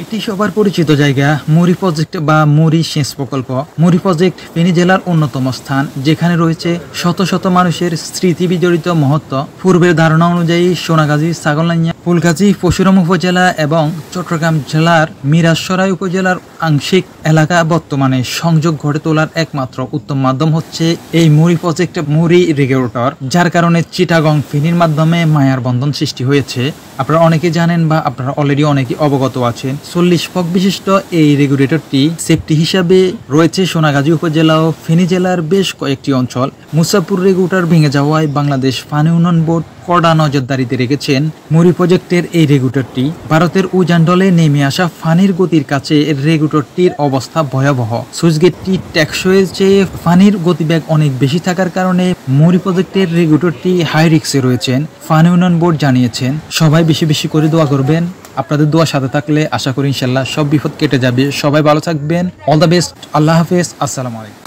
এটি সবার পরিচিত জায়গা মুড়ি প্রজেক্ট বা মুড়ি সেচ প্রকল্প। মুড়ি প্রজেক্ট ফেনী জেলার অন্যতম স্থান, যেখানে রয়েছে শত শত মানুষের স্মৃতি বিজড়িত মহত্ব। পূর্বের ধারণা অনুযায়ী সোনাগাজী, ছাগলনাইয়া, ফুলগাজী, পরশুরাম উপজেলা এবং চট্টগ্রাম জেলার মিরাজসরাই উপজেলার আংশিক এলাকা বর্তমানে সংযোগ গড়ে তোলার একমাত্র উত্তম মাধ্যম হচ্ছে এই মুড়ি প্রজেক্ট মুড়ি রেগুলেটর, যার কারণে চিটাগং ফেনীর মাধ্যমে মায়ার বন্ধন সৃষ্টি হয়েছে। আপনারা অনেকে জানেন বা আপনারা অলরেডি অনেকে অবগত আছেন। 40 ফক বিশিষ্ট এই রেগুলেটরটি সেফটি হিসাবে রয়েছে সোনাগাজী উপজেলা ও ফেনী জেলার বেশ কয়েকটি অঞ্চল। মুসাপুর রেগুলেটর ভেঙে যাওয়ায় বাংলাদেশ পানি উন্নয়ন বোর্ড কড়া নজরদারিতে রেখেছেন মুড়ি প্রজেক্টের এই রেগুলেটরটি। ভারতের উজানডলে নেমে আসা ফানির গতির কাছে রেগুলেটরটির অবস্থা ভয়াবহ। সুইচগেটটি টেকসইয়ের চেয়ে ফানির গতিবেগ অনেক বেশি থাকার কারণে মুড়ি প্রজেক্টের রেগুলেটরটি হাই রিস্কে রয়েছেন, পানি উন্নয়ন বোর্ড জানিয়েছেন। সবাই বেশি বেশি করে দোয়া করবেন। আপনাদের দোয়া সাথে থাকলে আশা করি ইনশাল্লাহ সব বিপদ কেটে যাবে। সবাই ভালো থাকবেন। All the best. আল্লাহ হাফেজ। আসসালামু আলাইকুম।